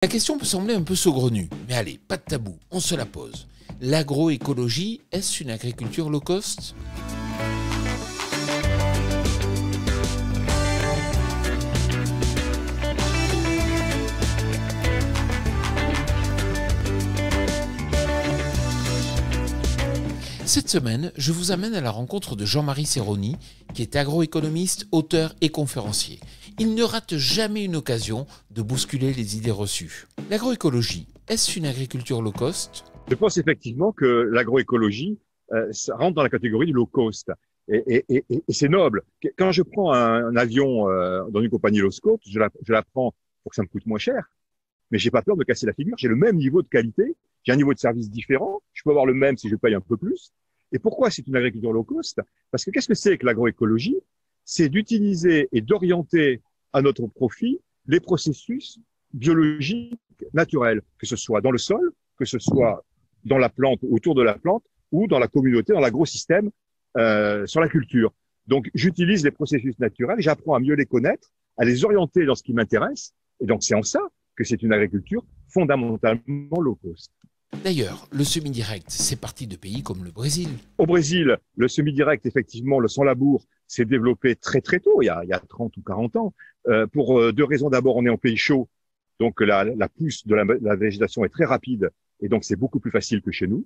La question peut sembler un peu saugrenue, mais allez, pas de tabou, on se la pose. L'agroécologie, est-ce une agriculture low cost ? Cette semaine, je vous amène à la rencontre de Jean-Marie Serroni, qui est agroéconomiste, auteur et conférencier. Il ne rate jamais une occasion de bousculer les idées reçues. L'agroécologie, est-ce une agriculture low cost ? Je pense effectivement que l'agroécologie ça rentre dans la catégorie du low cost. Et c'est noble. Quand je prends un avion dans une compagnie low cost, je la prends pour que ça me coûte moins cher, mais j'ai pas peur de casser la figure. J'ai le même niveau de qualité, j'ai un niveau de service différent. Je peux avoir le même si je paye un peu plus. Et pourquoi c'est une agriculture low cost ? Parce que qu'est-ce que c'est que l'agroécologie ? C'est d'utiliser et d'orienter à notre profit les processus biologiques naturels, que ce soit dans le sol, que ce soit dans la plante, autour de la plante, ou dans la communauté, dans l'agrosystème, sur la culture. Donc, j'utilise les processus naturels, j'apprends à mieux les connaître, à les orienter dans ce qui m'intéresse, et donc c'est en ça que c'est une agriculture fondamentalement low cost. D'ailleurs, le semi-direct, c'est parti de pays comme le Brésil. Au Brésil, le semi-direct, effectivement, le sans-labour, s'est développé très très tôt, il y a 30 ou 40 ans, pour deux raisons. D'abord, on est en pays chaud, donc la pousse de la végétation est très rapide, et donc c'est beaucoup plus facile que chez nous.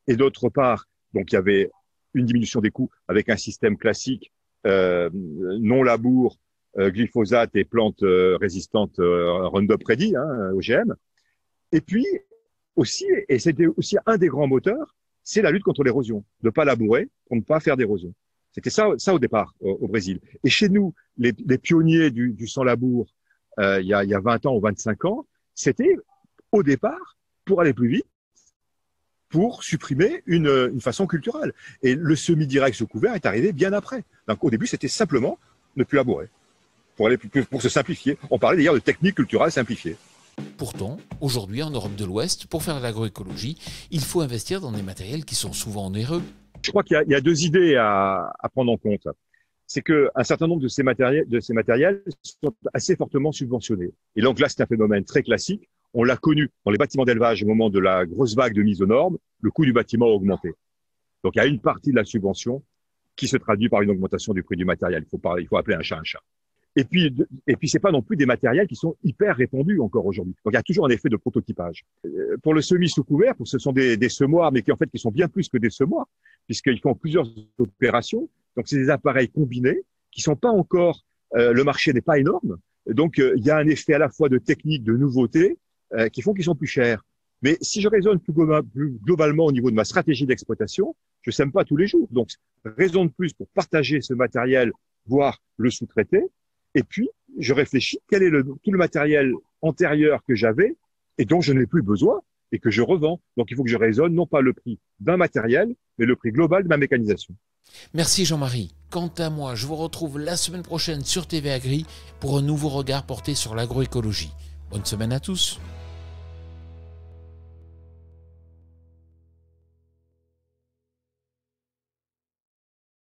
Et d'autre part, donc il y avait une diminution des coûts avec un système classique, non-labour, glyphosate et plantes résistantes Roundup Ready, OGM. Et puis aussi, et c'était aussi un des grands moteurs, c'est la lutte contre l'érosion, de ne pas labourer pour ne pas faire d'érosion. C'était ça au départ au Brésil. Et chez nous, les pionniers du sans-labour, il y a 20 ans ou 25 ans, c'était au départ pour aller plus vite, pour supprimer une façon culturelle. Et le semi-direct sous couvert est arrivé bien après. Donc au début, c'était simplement ne plus labourer, pour se simplifier. On parlait d'ailleurs de techniques culturelles simplifiées. Pourtant, aujourd'hui en Europe de l'Ouest, pour faire de l'agroécologie, il faut investir dans des matériels qui sont souvent onéreux. Je crois qu'il y a deux idées à prendre en compte. C'est qu'un certain nombre de ces matériels sont assez fortement subventionnés. Et donc là, c'est un phénomène très classique. On l'a connu dans les bâtiments d'élevage au moment de la grosse vague de mise aux normes, le coût du bâtiment a augmenté. Donc il y a une partie de la subvention qui se traduit par une augmentation du prix du matériel. Il faut appeler un chat un chat. Et puis c'est pas non plus des matériels qui sont hyper répandus encore aujourd'hui. Donc il y a toujours un effet de prototypage. Pour le semis sous couvert, ce sont des semoirs, mais qui sont bien plus que des semoirs, puisqu'ils font plusieurs opérations. Donc c'est des appareils combinés qui sont pas encore, le marché n'est pas énorme. Donc il y a un effet à la fois de technique, de nouveauté, qui font qu'ils sont plus chers. Mais si je raisonne plus globalement au niveau de ma stratégie d'exploitation, je sème pas tous les jours. Donc raison de plus pour partager ce matériel, voire le sous-traiter. Et puis, je réfléchis, quel est tout le matériel antérieur que j'avais et dont je n'ai plus besoin et que je revends. Donc, il faut que je raisonne non pas le prix d'un matériel, mais le prix global de ma mécanisation. Merci Jean-Marie. Quant à moi, je vous retrouve la semaine prochaine sur TV Agri pour un nouveau regard porté sur l'agroécologie. Bonne semaine à tous.